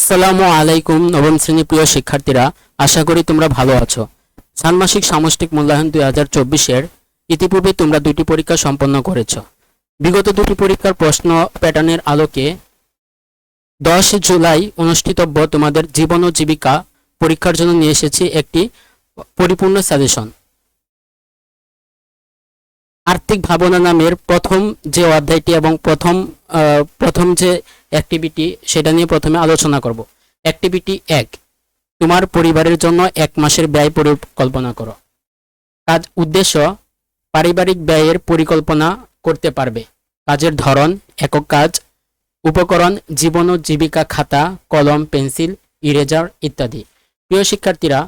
আসসালামু আলাইকুম নবম শ্রেণী প্রিয় শিক্ষার্থীরা, আশা করি তোমরা ভালো আছো। ষান্মাসিক সামষ্টিক মূল্যায়ন 2024-এর ইতিপূর্বে তোমরা দুটি পরীক্ষা সম্পন্ন করেছো। বিগত দুটি পরীক্ষার প্রশ্ন প্যাটার্নের আলোকে 10 জুলাই অনুষ্ঠিতব্য তোমাদের জীবন ও জীবিকা পরীক্ষার জন্য নিয়ে এসেছি একটি পরিপূর্ণ সাজেশন। আর্থিক ভাবনা নামের প্রথম যে অধ্যায়টি এবং প্রথম যে অ্যাক্টিভিটি সেটা নিয়ে প্রথমে আলোচনা করব। অ্যাক্টিভিটি 1, তোমার পরিবারের জন্য 1 মাসের ব্যয় পরিকল্পনা করো। কাজ উদ্দেশ্য, পারিবারিক ব্যয়ের পরিকল্পনা করতে পারবে। কাজের ধরন, একক কাজ, উপকরণ, জীবন ও জীবিকা খাতা, কলম, পেন্সিল, ইরেজার ইত্যাদি। প্রিয় শিক্ষার্থীরা,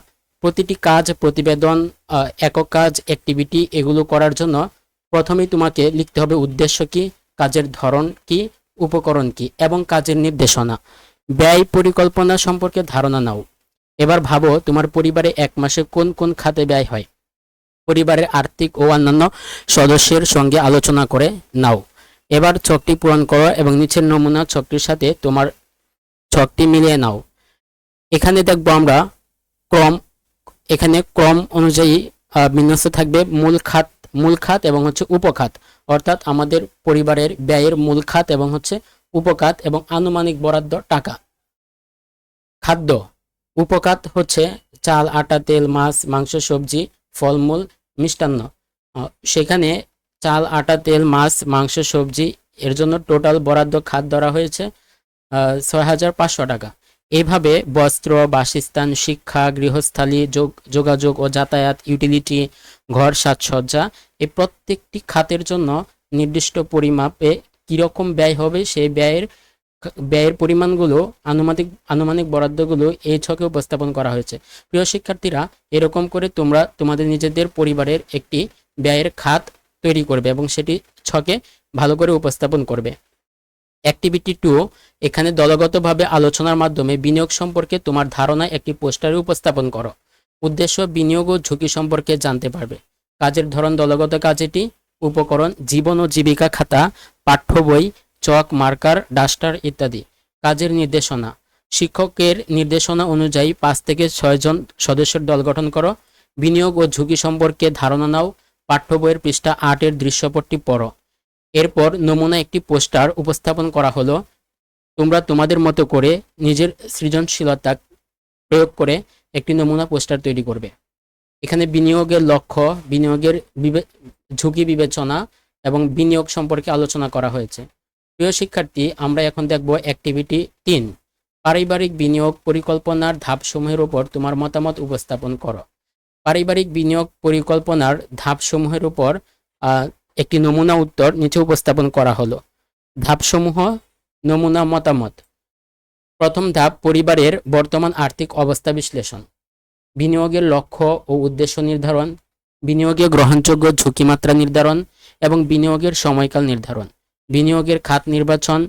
প্রতিটি কাজ, প্রতিবেদন, একক কাজ, অ্যাক্টিভিটি এগুলো করার জন্য প্রথমেই তোমাকে লিখতে হবে উদ্দেশ্য কি, কাজের ধরন কি, উপকরণ কি এবং কাজের নির্দেশনা। ব্যয় পরিকল্পনা সম্পর্কে ধারণা নাও। এবার ভাবো তোমার পরিবারে 1 মাসে কোন কোন খাতে ব্যয় হয়। পরিবারের আর্থিক ও অন্যান্য সদস্যের সঙ্গে আলোচনা করে নাও। এবার ছকটি পূরণ করো এবং নিচের নমুনা ছকটির সাথে তোমার ছকটি মিলিয়ে নাও। এখানে দেখবো আমরা ক্রম অনুযায়ী বিন্যস্ত থাকবে মূল খাত এবং উপখাত, অর্থাৎ আমাদের পরিবারের ব্যয়ের মূল খাত এবং উপখাত এবং আনুমানিক বরাদ্দ টাকা। খাদ্য উপখাত হচ্ছে চাল, আটা, তেল, মাছ, মাংস, সবজি, ফলমূল, মিষ্টান্ন। সেখানে চাল, আটা, তেল, মাছ, মাংস, সবজি এর জন্য টোটাল বরাদ্দ খাত ধরা হয়েছে 6,500 টাকা। এইভাবে বস্ত্র, বাসস্থান, শিক্ষা, গৃহস্থালী, যোগাযোগ ও যাতায়াত, ইউটিলিটি, ঘর সাজসজ্জা, এই প্রত্যেকটি খাতের জন্য নির্দিষ্ট পরিমাপে কিরকম ব্যয় হবে সেই ব্যয়ের পরিমাণগুলো, আনুমানিক বরাদ্দগুলো এই ছকে উপস্থাপন করা হয়েছে। প্রিয় শিক্ষার্থীরা, এরকম করে তোমরা তোমাদের নিজেদের পরিবারের একটি ব্যয়ের খাত তৈরি করবে এবং সেটি ছকে ভালো করে উপস্থাপন করবে। অ্যাক্টিভিটি 2, এখানে দলগতভাবে আলোচনার মাধ্যমে বিনিয়োগ সম্পর্কে তোমার ধারণা একটি পোস্টারে উপস্থাপন করো। উদ্দেশ্য, বিনিয়োগ ও ঝুঁকি সম্পর্কে জানতে পারবে। কাজের ধরন দলগত কাজ এটি। উপকরণ, জীবন ও জীবিকা খাতা, পাঠ্য বই, চক, মার্কার, ডাস্টার ইত্যাদি। কাজের নির্দেশনা, শিক্ষকের নির্দেশনা অনুযায়ী 5 থেকে 6 জন সদস্যের দল গঠন করো। বিনিয়োগ ও ঝুঁকি সম্পর্কে ধারণা নাও। পাঠ্য বইয়ের পৃষ্ঠা 8 এর দৃশ্যপটটি পড়ো। এরপর নমুনা একটি পোস্টার উপস্থাপন করা হলো। তোমরা তোমাদের মতো করে নিজের সৃজনশীলতা প্রয়োগ করে একটি নমুনা পোস্টার তৈরি করবে। এখানে বিনিয়োগের লক্ষ্য, বিনিয়োগের ঝুঁকি বিবেচনা এবং বিনিয়োগ সম্পর্কে আলোচনা করা হয়েছে। প্রিয় শিক্ষার্থী, আমরা এখন দেখব অ্যাক্টিভিটি 3, পারিবারিক বিনিয়োগ পরিকল্পনার ধাপসমূহের উপর তোমার মতামত উপস্থাপন করো। পারিবারিক বিনিয়োগ পরিকল্পনার ধাপসমূহের উপর একটি নমুনা উত্তর নিচে উপস্থাপন করা হলো। ধাপসমূহ, নমুনা মতামত। প্রথম ধাপ, পরিবারের বর্তমান আর্থিক অবস্থা বিশ্লেষণ। বিনিয়োগের লক্ষ্য ও উদ্দেশ্য নির্ধারণ, বিনিয়োগে গ্রহণযোগ্য ঝুঁকিমাত্রা নির্ধারণ এবং বিনিয়োগের সময়কাল নির্ধারণ, বিনিয়োগের খাত নির্বাচন,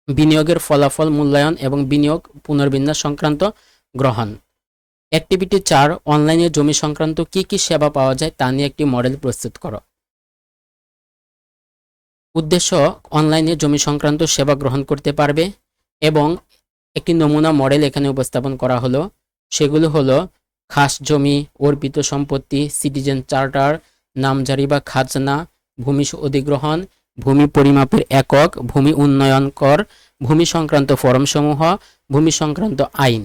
বিনিয়োগের ফলাফল মূল্যায়ন এবং বিনিয়োগ পুনর্বিন্যাস সংক্রান্ত গ্রহণ। অ্যাক্টিভিটি 4, অনলাইনে জমি সংক্রান্ত কি কি সেবা পাওয়া যায় তা নিয়ে একটি মডেল প্রস্তুত করো। উদ্দেশ্য, অনলাইনে জমি সংক্রান্ত সেবা গ্রহণ করতে পারবে এবং একটি নমুনা মডেল এখানে উপস্থাপন করা হলো। সেগুলো হলো খাস জমি, অর্পিত সম্পত্তি, সিটিজেন চার্টার, নামজারি বা খাজনা, ভূমি অধিগ্রহণ, ভূমি পরিমাপের একক, ভূমি উন্নয়ন কর, ভূমি সংক্রান্ত ফরমসমূহ, ভূমি সংক্রান্ত আইন।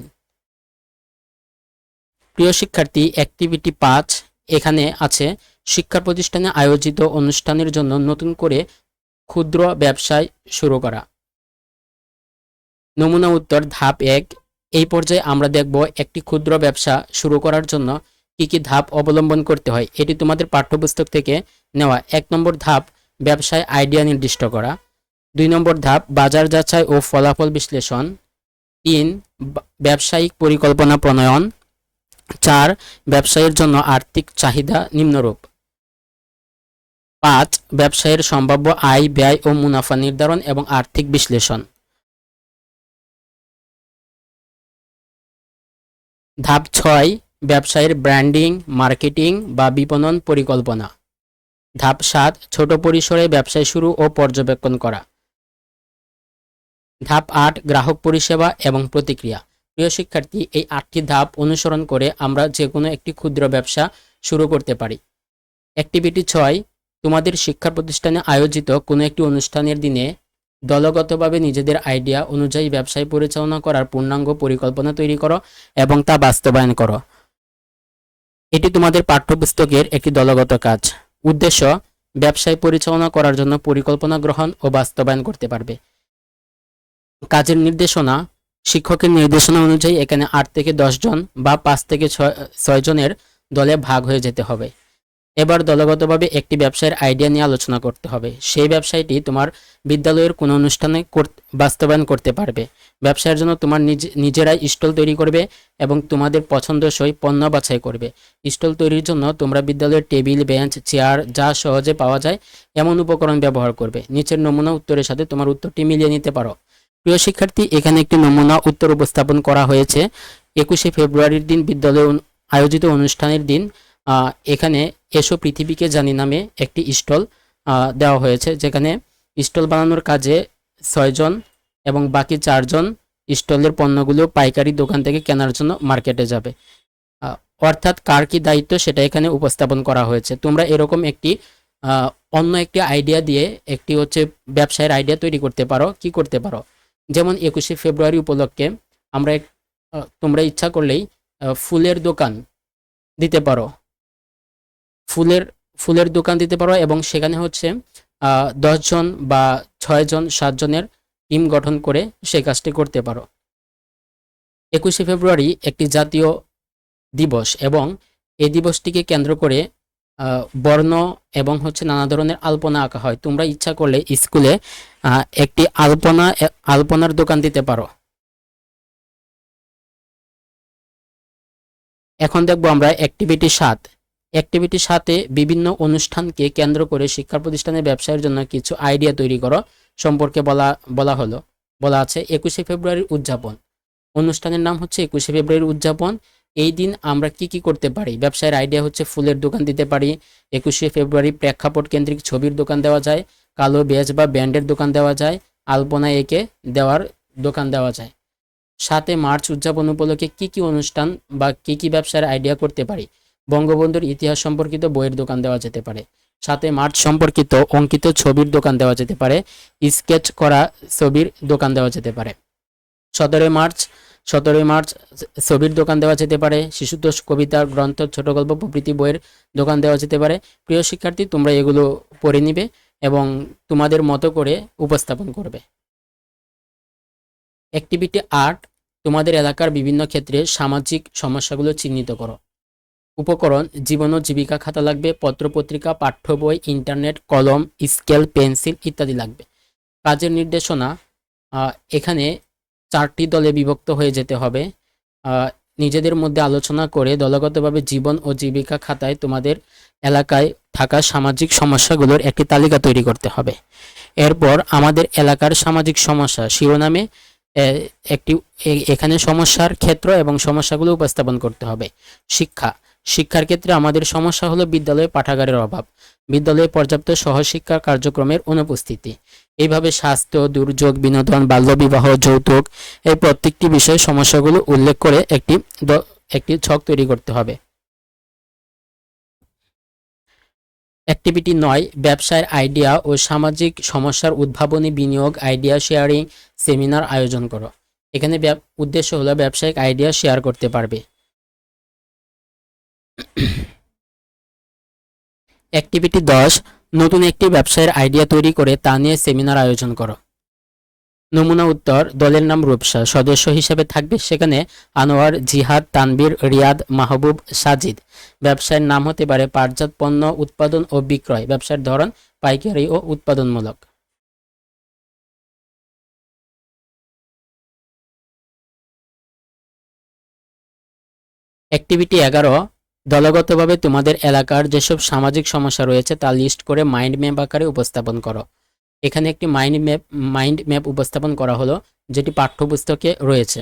প্রিয় শিক্ষার্থী, অ্যাক্টিভিটি 5, এখানে আছে শিক্ষা প্রতিষ্ঠানে আয়োজিত অনুষ্ঠানের জন্য নতুন করে ক্ষুদ্র ব্যবসায় শুরু করা। নমুনা উত্তর ধাপ 1, এই পর্যায়ে আমরা দেখব একটি ক্ষুদ্র ব্যবসা শুরু করার জন্য কি কি ধাপ অবলম্বন করতে হয়। এটি তোমাদের পাঠ্যপুস্তক থেকে নেওয়া। 1 নম্বর ধাপ, ব্যবসায় আইডিয়া নির্দিষ্ট করা। 2 নম্বর ধাপ, বাজার যাচাই ও ফলাফল বিশ্লেষণ। 3, ব্যবসায়িক পরিকল্পনা প্রণয়ন। 4, ব্যবসায়ের জন্য আর্থিক চাহিদা নিম্নরূপ। 5, ব্যবসায়ের সম্ভাব্য আয়, ব্যয় ও মুনাফা নির্ধারণ এবং আর্থিক বিশ্লেষণ। ধাপ 6, ব্যবসায়ের ব্র্যান্ডিং, মার্কেটিং বা বিপণন পরিকল্পনা। ধাপ 7, ছোট পরিসরে ব্যবসায় শুরু ও পর্যবেক্ষণ করা। ধাপ 8 গ্রাহক পরিষেবা এবং প্রতিক্রিয়া। প্রিয় শিক্ষার্থী, এই 8টি ধাপ অনুসরণ করে আমরা যে কোনো একটি ক্ষুদ্র ব্যবসা শুরু করতে পারি। অ্যাক্টিভিটি 6, তোমাদের শিক্ষা প্রতিষ্ঠানে আয়োজিত কোনো একটি অনুষ্ঠানের দিনে দলগতভাবে নিজেদের আইডিয়া অনুযায়ী ব্যবসায় পরিচালনা করার পূর্ণাঙ্গ পরিকল্পনা তৈরি করো এবং তা বাস্তবায়ন করো। এটি তোমাদের পাঠ্যপুস্তকের একটি দলগত কাজ। উদ্দেশ্য, ব্যবসায় পরিচালনা করার জন্য পরিকল্পনা গ্রহণ ও বাস্তবায়ন করতে পারবে। কাজের নির্দেশনা, শিক্ষকের নির্দেশনা অনুযায়ী এখানে 8 থেকে 10 জন বা 5 থেকে 6 জনের দলে ভাগ হয়ে যেতে হবে। এবার দলগতভাবে একটি ব্যবসায়ের আইডিয়া নিয়ে আলোচনা করতে হবে। সেই ব্যবসায়টি তোমার বিদ্যালয়ের কোনো অনুষ্ঠানে বাস্তবায়ন করতে পারবে। ব্যবসায়ের জন্য তোমার নিজেরাই স্টল তৈরি করবে এবং তোমাদের পছন্দসই পণ্য বাছাই করবে। স্টল তৈরির জন্য তোমরা বিদ্যালয়ের টেবিল, বেঞ্চ, চেয়ার যা সহজে পাওয়া যায় এমন উপকরণ ব্যবহার করবে। নিচের নমুনা উত্তরের সাথে তোমার উত্তরটি মিলিয়ে নিতে পারো। প্রিয় শিক্ষার্থী, এখানে একটি নমুনা উত্তর উপস্থাপন করা হয়েছে। 21শে ফেব্রুয়ারির দিন বিদ্যালয়ে আয়োজিত অনুষ্ঠানের দিন এখানে এসো পৃথিবীকে জানি নামে একটি স্টল দেওয়া হয়েছে, যেখানে স্টল বানানোর কাজে 6 জন এবং বাকি 4 জন স্টলের পণ্যগুলো পাইকারি দোকান থেকে কেনার জন্য মার্কেটে যাবে। অর্থাৎ কার কি দায়িত্ব সেটা এখানে উপস্থাপন করা হয়েছে। তোমরা এরকম একটি অন্য একটি আইডিয়া দিয়ে একটি ব্যবসায়ের আইডিয়া তৈরি করতে পারো। কি করতে পারো, যেমন 21শে ফেব্রুয়ারি উপলক্ষে তোমরা ইচ্ছা করলেই ফুলের দোকান দিতে পারো। ফুলের দোকান দিতে পারো এবং সেখানে 10 জন বা 6 জন 7 জনের টিম গঠন করে সেই কাজটি করতে পারো। 21শে ফেব্রুয়ারি একটি জাতীয় দিবস এবং এই দিবসটিকে কেন্দ্র করে বর্ণ এবং নানা ধরনের আলপনা আঁকা হয়। তোমরা ইচ্ছা করলে স্কুলে একটি আলপনার দোকান দিতে পারো। এখন দেখবো আমরা অ্যাক্টিভিটি 7। অ্যাক্টিভিটি 7-এ বিভিন্ন অনুষ্ঠানকে কেন্দ্র করে শিক্ষা প্রতিষ্ঠানের ব্যবসায়ের জন্য কিছু আইডিয়া তৈরি করো সম্পর্কে বলা আছে। 21শে ফেব্রুয়ারির উদযাপন। অনুষ্ঠানের নাম 21শে ফেব্রুয়ারির উদযাপন। এই দিন আমরা কি করতে পারি? ব্যবসায়ের আইডিয়া ফুলের দোকান দিতে পারি। 21শে ফেব্রুয়ারি প্রেক্ষাপট কেন্দ্রিক ছবির দোকান দেওয়া যায়, কালো বেজ বা ব্যান্ডের দোকান দেওয়া যায়, আলপনা এঁকে দেওয়ার দোকান দেওয়া যায়। 7 মার্চ উদযাপন উপলক্ষে কি অনুষ্ঠান বা কি ব্যবসায়ের আইডিয়া করতে পারি? বঙ্গবন্ধুর ইতিহাস সম্পর্কিত বইয়ের দোকান দেওয়া যেতে পারে। 7 মার্চ সম্পর্কিত অঙ্কিত ছবির দোকান দেওয়া যেতে পারে। স্কেচ করা ছবির দোকান দেওয়া যেতে পারে। 17 মার্চ ছবির দোকান দেওয়া যেতে পারে। শিশুতোষ, কবিতা, গ্রন্থ, ছোট গল্প প্রভৃতি বইয়ের দোকান দেওয়া যেতে পারে। প্রিয় শিক্ষার্থী, তোমরা এগুলো পড়ে নিবে এবং তোমাদের মতো করে উপস্থাপন করবে। অ্যাক্টিভিটি 8, তোমাদের এলাকার বিভিন্ন ক্ষেত্রে সামাজিক সমস্যাগুলো চিহ্নিত করো। উপকরণ: জীবন ও জীবিকা খাতা লাগবে, পত্রপত্রিকা, পাঠ্য বই, ইন্টারনেট, কলম, স্কেল, পেন্সিল ইত্যাদি লাগবে। কাজের নির্দেশনা: এখানে 4টি দলে বিভক্ত হয়ে যেতে হবে। নিজেদের মধ্যে আলোচনা করে দলগতভাবে জীবন ও জীবিকা খাতায় তোমাদের এলাকায় থাকা সামাজিক সমস্যাগুলোর একটি তালিকা তৈরি করতে হবে। এরপর আমাদের এলাকার সামাজিক সমস্যা শিরোনামে এখানে সমস্যার ক্ষেত্র এবং সমস্যাগুলো উপস্থাপন করতে হবে। শিক্ষার ক্ষেত্রে আমাদের সমস্যা হলো বিদ্যালয়ে পাঠাগারের অভাব, বিদ্যালয়ে পর্যাপ্ত সহশিক্ষা কার্যক্রমের অনুপস্থিতি। এইভাবে স্বাস্থ্য, দুর্যোগ, বিনোদন, বাল্যবিবাহ, যৌতুক এই প্রত্যেকটি বিষয়ে সমস্যাগুলো উল্লেখ করে একটি ছক তৈরি করতে হবে। অ্যাক্টিভিটি 9, ব্যবসায়ের আইডিয়া ও সামাজিক সমস্যার উদ্ভাবনী, বিনিয়োগ, আইডিয়া শেয়ারিং সেমিনার আয়োজন করো। এখানে উদ্দেশ্য হলো ব্যবসায়িক আইডিয়া শেয়ার করতে পারবে। অ্যাক্টিভিটি 10, নতুন একটি ব্যবসায়ের আইডিয়া তৈরি করে তা নিয়ে সেমিনার আয়োজন করো। নমুনা উত্তর: দলের নাম রূপসা, সদস্য হিসেবে থাকবে সেখানে আনোয়ার, জিহাদ, তানবীর, রিয়াদ, মাহবুব, সাজিদ। ব্যবসায়ের নাম হতে পারে পাটজাত পণ্য উৎপাদন ও বিক্রয়। ব্যবসার ধরন পাইকারি ও উৎপাদনমূলক। অ্যাক্টিভিটি 11, দলগতভাবে তোমাদের এলাকার যেসব সামাজিক সমস্যা রয়েছে তা লিস্ট করে মাইন্ড ম্যাপ আকারে উপস্থাপন করো। এখানে একটি মাইন্ড ম্যাপ উপস্থাপন করা হলো, যেটি পাঠ্যপুস্তকে রয়েছে।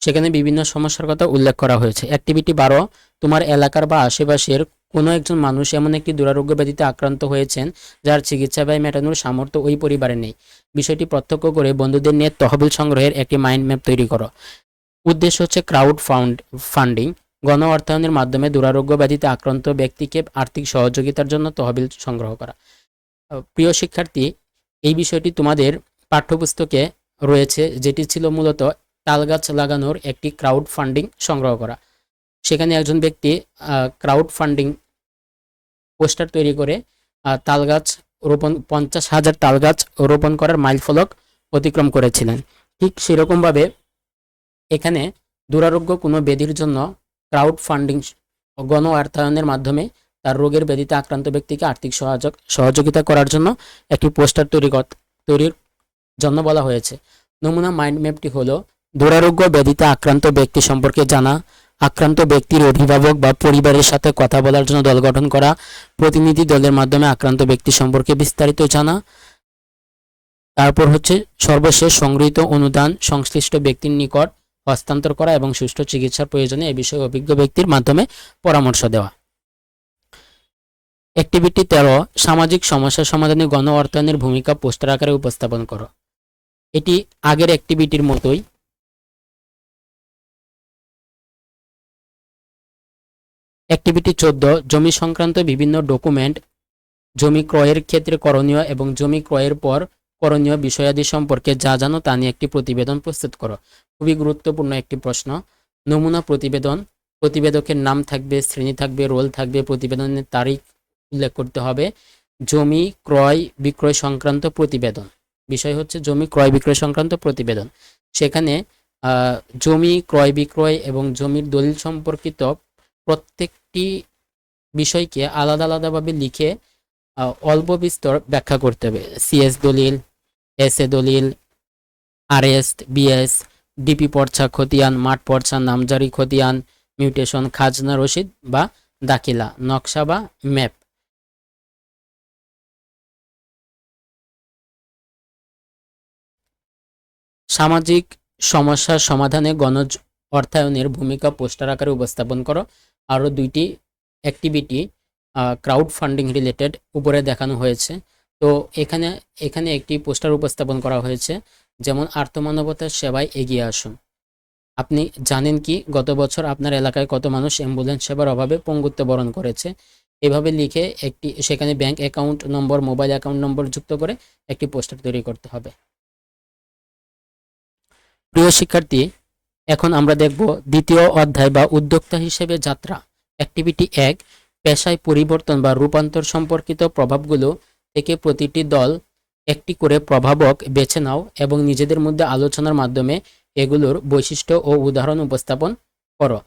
সেখানে বিভিন্ন সমস্যার কথা উল্লেখ করা হয়েছে। অ্যাক্টিভিটি 12, তোমার এলাকার বা আশেপাশের কোনো একজন মানুষ এমন একটি দুরারোগ্য ব্যাধিতে আক্রান্ত হয়েছেন যার চিকিৎসা ব্যয় মেটানোর সামর্থ্য ওই পরিবারে নেই। বিষয়টি প্রত্যক্ষ করে বন্ধুদের নিয়ে তহবিল সংগ্রহের একটি মাইন্ড ম্যাপ তৈরি করো। উদ্দেশ্য হচ্ছে ফান্ডিং। গণ অর্থায়নের মাধ্যমে দুরারোগ্য ব্যাধিতে আক্রান্ত ব্যক্তিকে আর্থিক সহযোগিতার জন্য তহবিল সংগ্রহ করা। প্রিয় শিক্ষার্থী, এই বিষয়টি তোমাদের পাঠ্যপুস্তকে রয়েছে, যেটি ছিল মূলত তালগাছ লাগানোর একটি ক্রাউড ফান্ডিং সংগ্রহ করা। সেখানে একজন ব্যক্তি ক্রাউড ফান্ডিং পোস্টার তৈরি করে তালগাছ রোপণ 50,000 তালগাছ রোপণ করার মাইলফলক অতিক্রম করেছিলেন। ঠিক সেরকমভাবে এখানে দুরারোগ্য কোনো ব্যাধির জন্য ক্রাউড ফান্ডিং গণ অর্থায়নের মাধ্যমে তার রোগের ব্যাধিতে আক্রান্ত ব্যক্তিকে আর্থিক সহযোগিতা করার জন্য একটি পোস্টার তৈরির জন্য বলা হয়েছে। নমুনা মাইন্ড ম্যাপটি হলো দুরারোগ্য ব্যাধিতে আক্রান্ত ব্যক্তি সম্পর্কে জানা, আক্রান্ত ব্যক্তির অভিভাবক বা পরিবারের সাথে কথা বলার জন্য দল গঠন করা, প্রতিনিধি দলের মাধ্যমে আক্রান্ত ব্যক্তি সম্পর্কে বিস্তারিত জানা, তারপর হচ্ছে সর্বশেষ সংগৃহীত অনুদান সংশ্লিষ্ট ব্যক্তির নিকট হস্তান্তর করা এবং সুষ্ঠু চিকিৎসার প্রয়োজনে এ বিষয়ে অভিজ্ঞ ব্যক্তির মাধ্যমে পরামর্শ দেওয়া। অ্যাক্টিভিটি 13, সামাজিক সমস্যা সমাধানে গণ অর্থায়নের ভূমিকা পোস্টার আকারে উপস্থাপন করো। এটি আগের অ্যাক্টিভিটির মতোই। অ্যাক্টিভিটি 14, জমি সংক্রান্ত বিভিন্ন ডকুমেন্ট, জমি ক্রয়ের ক্ষেত্রে করণীয় এবং জমি ক্রয়ের পর করণীয় বিষয়াদি সম্পর্কে যা জানো তা নিয়ে একটি প্রতিবেদন প্রস্তুত করো। খুবই গুরুত্বপূর্ণ একটি প্রশ্ন। নমুনা প্রতিবেদন, প্রতিবেদকের নাম থাকবে, শ্রেণী থাকবে, রোল থাকবে, প্রতিবেদনের তারিখ উল্লেখ করতে হবে। জমি ক্রয় বিক্রয় সংক্রান্ত প্রতিবেদন, বিষয় হচ্ছে জমি ক্রয় বিক্রয় সংক্রান্ত প্রতিবেদন। সেখানে জমি ক্রয় বিক্রয় এবং জমির দলিল সম্পর্কিত প্রত্যেকটি বিষয়কে আলাদা আলাদাভাবে লিখে অল্প বিস্তর ব্যাখ্যা করতে হবে। সিএস দলিল, এসএ দলিল, আরএস, বিএস, ডিপি পর্চা খতিয়ান, মাঠ পর্চা, নামজারি খতিয়ান, মিউটেশন, খাজনা রসিদ বা দাখিলা, নকশা বা ম্যাপ। সামাজিক সমস্যার সমাধানে গণ অর্থায়নের ভূমিকা পোস্টার আকারে উপস্থাপন করো। আরও দুইটি অ্যাক্টিভিটি ক্রাউড ফান্ডিং রিলেটেড উপরে দেখানো হয়েছে। তো এখানে এখানে একটি পোস্টার উপস্থাপন করা হয়েছে, যেমন আর্থমানবতার সেবায় এগিয়ে আসুন। আপনি জানেন কি গত বছর আপনার এলাকায় কত মানুষ অ্যাম্বুলেন্স সেবার অভাবে পঙ্গুত্ব বরণ করেছে? এভাবে লিখে একটি সেখানে bank account number, mobile account number যুক্ত করে একটি পোস্টার তৈরি করতে হবে। প্রিয় শিক্ষার্থী, এখন আমরা দেখব দ্বিতীয় অধ্যায় বা উদ্যোক্তা হিসেবে যাত্রা। অ্যাক্টিভিটি 1, পেশায় পরিবর্তন বা রূপান্তর সম্পর্কিত প্রভাবগুলো থেকে প্রতিটি দল একটি করে প্রভাবক বেছে নাও এবং নিজেদের মধ্যে আলোচনার মাধ্যমে এগুলোর বৈশিষ্ট্য ও উদাহরণ উপস্থাপন করো।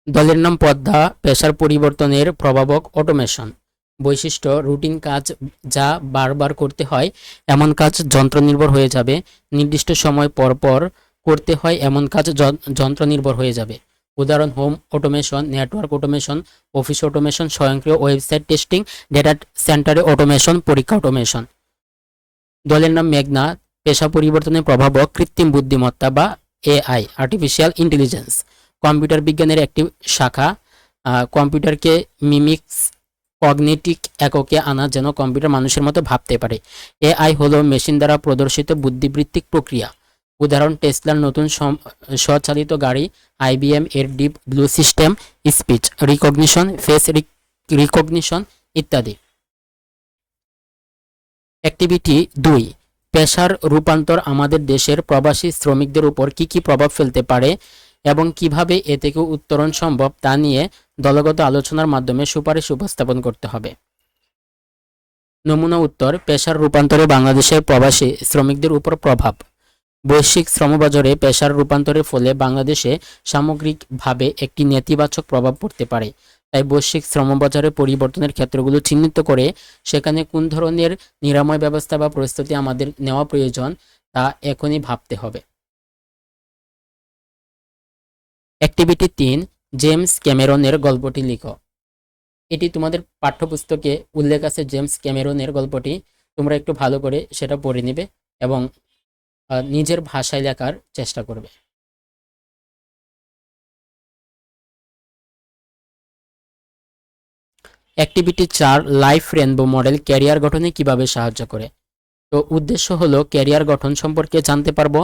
দলের নাম পদ্মা, পেশার পরিবর্তনের প্রভাবক অটোমেশন। বৈশিষ্ট্য, রুটিন কাজ যা বারবার করতে হয় এমন কাজ যন্ত্র নির্ভর হয়ে যাবে। নির্দিষ্ট সময় পর পর করতে হয় এমন কাজ যন্ত্র নির্ভর হয়ে যাবে। উদাহরণ, home automation, network automation, office automation, স্বয়ংক্রিয় ওয়েবসাইট টেস্টিং, ডেটা সেন্টারে অটোমেশন, পরীক্ষা অটোমেশন। দলের নাম মেঘনা, পেশা পরিবর্তনের প্রভাবক কৃত্রিম বুদ্ধিমত্তা বা এআই, আর্টিফিশিয়াল ইন্টেলিজেন্স। কম্পিউটার বিজ্ঞানের একটি শাখা। কম্পিউটারকে মিমিক্স কগনিটিক এককে আনা যেন কম্পিউটার মানুষের মতো ভাবতে পারে। এআই হলো মেশিন দ্বারা প্রদর্শিত বুদ্ধিবৃত্তিক প্রক্রিয়া। উদাহরণ, টেসলার নতুন স্বচালিত গাড়ি, আইবিএম এর deep blue system, speech recognition, face recognition ইত্যাদি। অ্যাক্টিভিটি 2, পেশার রূপান্তর আমাদের দেশের প্রবাসী শ্রমিকদের উপর কী কী প্রভাব ফেলতে পারে এবং কিভাবে এ থেকে উত্তরণ সম্ভব তা নিয়ে দলগত আলোচনার মাধ্যমে সুপারিশ উপস্থাপন করতে হবে। নমুনা উত্তর, পেশার রূপান্তরে বাংলাদেশের প্রবাসী শ্রমিকদের উপর প্রভাব। বৈশ্বিক শ্রমবাজারে পেশার রূপান্তরের ফলে বাংলাদেশে সামগ্রিকভাবে একটি নেতিবাচক প্রভাব পড়তে পারে। তাই বৈশ্বিক শ্রমবাজারে পরিবর্তনের ক্ষেত্রগুলো চিহ্নিত করে সেখানে কোন ধরনের নিরাময় ব্যবস্থা বা প্রস্তুতি আমাদের নেওয়া প্রয়োজন তা এখনই ভাবতে হবে। অ্যাক্টিভিটি 3, জেমস ক্যামেরনের গল্পটি লিখো। এটি তোমাদের পাঠ্যপুস্তকে উল্লেখ আছে জেমস ক্যামেরনের গল্পটি, তোমরা একটু ভালো করে সেটা পড়ে নিবে এবং নিজের ভাষায় লেখার চেষ্টা করবে। Activity 4, life rainbow model career গঠনে কিভাবে সাহায্য করে। তো উদ্দেশ্য হলো ক্যারিয়ার গঠন সম্পর্কে জানতে পারবো,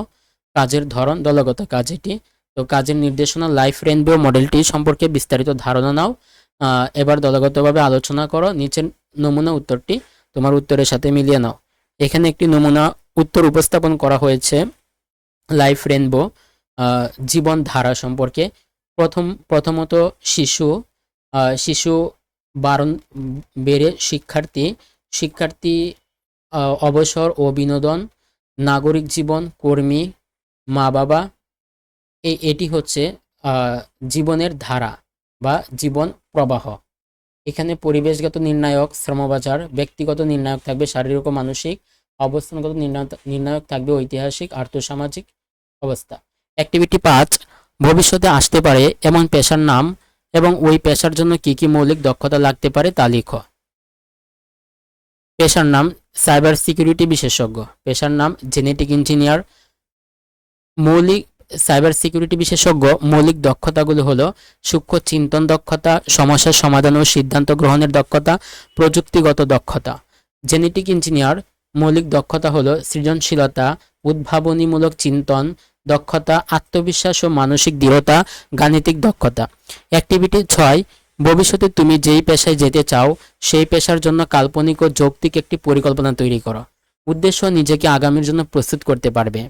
কাজের ধরন, দলগত কাজ এটি। তো কাজের নির্দেশনা, লাইফ রেনবো মডেলটি সম্পর্কে বিস্তারিত ধারণা নাও। এবার দলগতভাবে আলোচনা করো, নিচের নমুনা উত্তরটি তোমার উত্তরের সাথে মিলিয়ে নাও। এখানে একটি নমুনা উত্তর উপস্থাপন করা হয়েছে লাইফ রেনবো জীবনধারা সম্পর্কে। প্রথমত শিশু বারণ বেড়ে শিক্ষার্থী অবসর ও বিনোদন, নাগরিক জীবন, কর্মী, মা বাবা। এটি হচ্ছে জীবনের ধারা বা জীবন প্রবাহ। এখানে পরিবেশগত নির্ণায়ক শ্রমবাজার, ব্যক্তিগত নির্ণায়ক থাকবে শারীরিক ও মানসিক, অবস্থানগত নির্ণায়ক থাকবে ঐতিহাসিক, আর্থসামাজিক অবস্থা। অ্যাক্টিভিটি 5, ভবিষ্যতে আসতে পারে এমন পেশার নাম এবং ওই পেশার জন্য কি কি মৌলিক দক্ষতা লাগতে পারে তা লিখো। পেশার নাম, সাইবার সিকিউরিটি বিশেষজ্ঞ। পেশার নাম, জেনেটিক ইঞ্জিনিয়ার। সাইবার সিকিউরিটি বিশেষজ্ঞ মৌলিক দক্ষতাগুলো হলো সূক্ষ্ম চিন্তন দক্ষতা, সমস্যা সমাধান ও সিদ্ধান্ত গ্রহণের দক্ষতা, প্রযুক্তিগত দক্ষতা। জেনেটিক ইঞ্জিনিয়ার মৌলিক দক্ষতা হলো সৃজনশীলতা, উদ্ভাবনীমূলক চিন্তন দক্ষতা, আত্মবিশ্বাস ও মানসিক দৃঢ়তা, গাণিতিক দক্ষতা। অ্যাক্টিভিটি 6, ভবিষ্যতে তুমি যেই পেশায় যেতে চাও সেই পেশার জন্য কাল্পনিক ও যৌক্তিক একটি পরিকল্পনা তৈরি করো। উদ্দেশ্য, নিজেকে আগামীর জন্য প্রস্তুত করতে পারবে।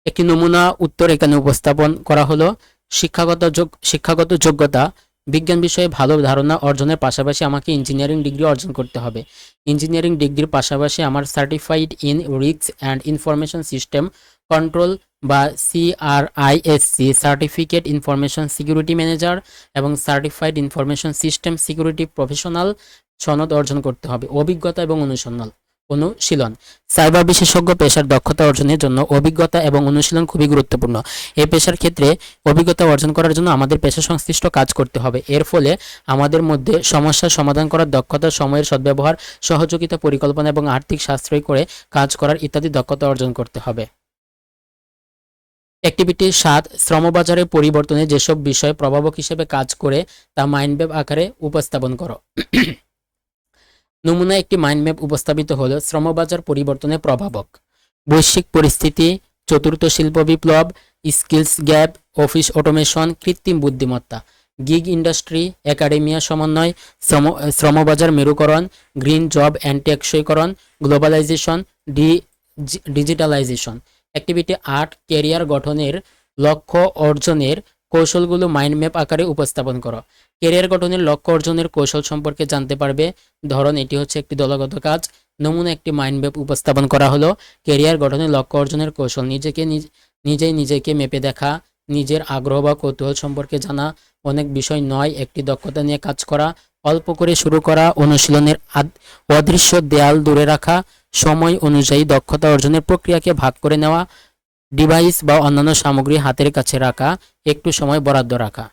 একটি নমুনা উত্তর এখানে উপস্থাপন করা হলো। শিক্ষাগত যোগ্যতা, বিজ্ঞান বিষয়ে ভালো ধারণা অর্জনের পাশাপাশি আমাকে ইঞ্জিনিয়ারিং ডিগ্রি অর্জন করতে হবে। ইঞ্জিনিয়ারিং ডিগ্রির পাশাপাশি আমার certified in risk and information system control বা CRISC certificate information security manager এবং certified information system security professional সনদ অর্জন করতে হবে। অভিজ্ঞতা এবং অনুশীলন, সাইবার বিশেষজ্ঞ পেশার দক্ষতা অর্জনের জন্য অভিজ্ঞতা এবং অনুশীলন খুবই গুরুত্বপূর্ণ। এই পেশার ক্ষেত্রে অভিজ্ঞতা অর্জন করার জন্য আমাদের পেশা সংশ্লিষ্ট কাজ করতে হবে। এর ফলে আমাদের মধ্যে সমস্যা সমাধান করার দক্ষতা, সময়ের সদ্ব্যবহার, সহযোগিতা, পরিকল্পনা এবং আর্থিক সাশ্রয় করে কাজ করার ইত্যাদি দক্ষতা অর্জন করতে হবে। অ্যাক্টিভিটি 7, শ্রমবাজারের পরিবর্তনে যেসব বিষয় প্রভাবক হিসেবে কাজ করে তা মাইন্ড ম্যাপ আকারে উপস্থাপন করো। নমুনা একটি মাইন্ড ম্যাপ উপস্থাপিত হলো শ্রমবাজার পরিবর্তনে প্রভাবক: বৈশ্বিক পরিস্থিতি, চতুর্থ শিল্প বিপ্লব, স্কিলস গ্যাপ, অফিস অটোমেশন, কৃত্রিম বুদ্ধিমত্তা, গিগ ইন্ডাস্ট্রি, একাডেমিয়া সমন্বয়, শ্রমবাজার মেরুকরণ, গ্রিন জব অ্যান্ড টেকসইকরণ, গ্লোবালাইজেশন, ডিজিটালাইজেশন। অ্যাক্টিভিটি 8, ক্যারিয়ার গঠনের লক্ষ্য অর্জনের কৌশলগুলো মাইন্ড ম্যাপ আকারে উপস্থাপন করো। ক্যারিয়ার গঠনের লক্ষ্য অর্জনের কৌশল সম্পর্কে জানতে পারবে। ধরন, এটি হচ্ছে একটি দলগত কাজ। নমুনা একটি মাইন্ড ম্যাপ উপস্থাপন করা হলো। ক্যারিয়ার গঠনের লক্ষ্য অর্জনের কৌশল: নিজেকে মেপে দেখা, নিজের আগ্রহ বা কৌতূহল সম্পর্কে জানা, অনেক বিষয় নয় একটি দক্ষতা নিয়ে কাজ করা, অল্প করে শুরু করা, অনুশীলনের অদৃশ্য দেয়াল দূরে রাখা, সময় অনুযায়ী দক্ষতা অর্জনের প্রক্রিয়াকে ভাগ করে নেওয়া, ডিভাইস বা অন্যান্য সামগ্রী হাতের কাছে রাখা, একটু সময় বরাদ্দ রাখা।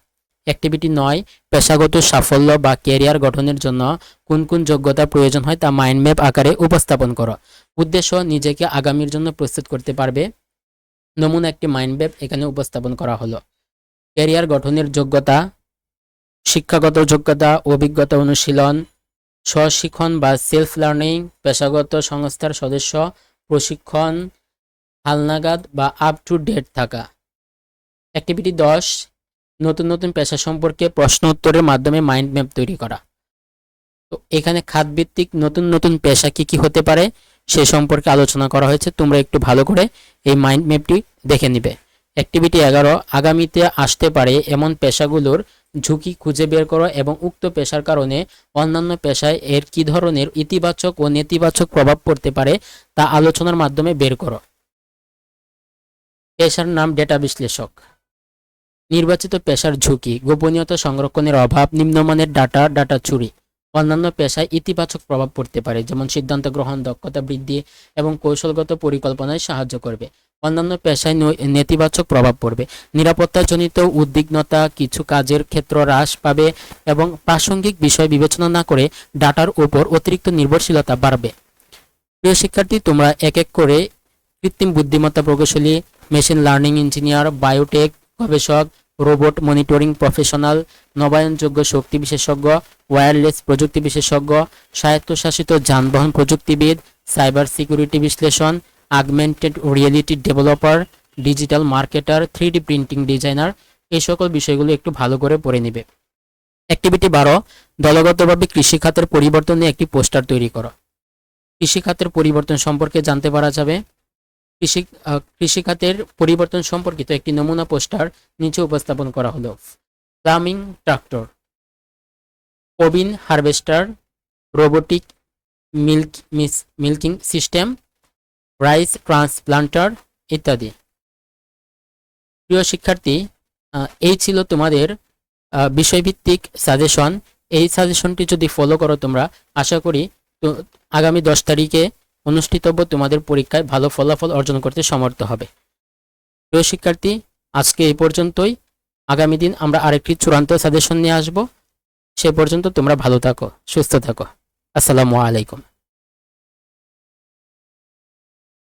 অ্যাক্টিভিটি 9, পেশাগত সাফল্য বা ক্যারিয়ার গঠনের জন্য কোন কোন যোগ্যতা প্রয়োজন হয় তা মাইন্ড ম্যাপ আকারে উপস্থাপন করো। উদ্দেশ্য, নিজেকে আগামীর জন্য প্রস্তুত করতে পারবে। নমুনা একটি মাইন্ড ম্যাপ এখানে উপস্থাপন করা হলো। ক্যারিয়ার গঠনের যোগ্যতা: শিক্ষাগত যোগ্যতা, অভিজ্ঞতা, অনুশীলন, স্বশিক্ষণ বা সেলফ লার্নিং, পেশাগত সংস্থার সদস্য, প্রশিক্ষণ, হালনাগাদ বা আপ টু ডেট থাকা। অ্যাক্টিভিটি 10, নতুন নতুন পেশা সম্পর্কে প্রশ্ন উত্তরের মাধ্যমে মাইন্ড ম্যাপ তৈরি করা। তো এখানে খাতভিত্তিক নতুন নতুন পেশা কি কি হতে পারে সে সম্পর্কে আলোচনা করা হয়েছে, তোমরা একটু ভালো করে এই মাইন্ড ম্যাপটি দেখে নিবে। অ্যাক্টিভিটি 11, আগামীতে আসতে পারে এমন পেশাগুলোর ঝুঁকি খুঁজে বের করো এবং উক্ত পেশার কারণে অন্যান্য পেশায় এর কি ধরনের ইতিবাচক ও নেতিবাচক প্রভাব পড়তে পারে তা আলোচনার মাধ্যমে বের করো। পেশার নাম, ডেটা বিশ্লেষক। নির্বাচিত পেশার ঝুঁকি: গোপনীয়তা সংরক্ষণের অভাব, নিম্নমানের ডাটা চুরি। অন্যান্য পেশায় ইতিবাচক প্রভাব পড়তে পারে, যেমন সিদ্ধান্ত গ্রহণ, দক্ষতা বৃদ্ধি এবং কৌশলগত পরিকল্পনায় সাহায্য করবে। অন্যান্য পেশায় নেতিবাচক প্রভাব পড়বে। নিরাপত্তাজনিত উদ্বিগ্নতা, কিছু কাজের ক্ষেত্র হ্রাস পাবে এবং প্রাসঙ্গিক বিষয় বিবেচনা না করে ডাটার উপর অতিরিক্ত নির্ভরশীলতা বাড়বে। প্রিয় শিক্ষার্থী, তোমরা এক এক করে কৃত্রিম বুদ্ধিমত্তা প্রকৌশলী, মেশিন লার্নিং ইঞ্জিনিয়ার, বায়োটেক গবেষক, রোবট মনিটরিং প্রফেশনাল, নবায়নযোগ্য শক্তি বিশেষজ্ঞ, ওয়্যারলেস প্রযুক্তি বিশেষজ্ঞ, স্বায়ত্তশাসিত যানবাহন প্রযুক্তিবিদ, সাইবার সিকিউরিটি বিশ্লেষণ, augmented reality developer, digital marketer, 3D printing designer, এই সকল বিষয়গুলো একটু ভালো করে পড়ে নিবে। অ্যাক্টিভিটি 12, দলগতভাবে কৃষি খাতের পরিবর্তন নিয়ে একটি পোস্টার তৈরি করো। কৃষি খাতের পরিবর্তন সম্পর্কে জানতে পারা যাবে। কৃষি খাতের পরিবর্তন সম্পর্কিত একটি নমুনা পোস্টার নিচে উপস্থাপন করা হলো। প্লামিং ট্রাক্টর, ওবিন harvester, robotic milking system, rice transplanter ইত্যাদি। প্রিয় শিক্ষার্থী, এই ছিল তোমাদের বিষয়ভিত্তিক সাজেশন। এই সাজেশনটি যদি ফলো করো তোমরা, আশা করি তো আগামী 10 তারিখে অনুষ্ঠিতব্য তোমাদের পরীক্ষায় ভালো ফলাফল অর্জন করতে সমর্থ হবে। প্রিয় শিক্ষার্থী, আজকে এই পর্যন্তই। আগামী দিন আমরা আরেকটি চূড়ান্ত সাজেশন নিয়ে আসব। সে পর্যন্ত তোমরা ভালো থাকো, সুস্থ থাকো। আসসালামু আলাইকুম।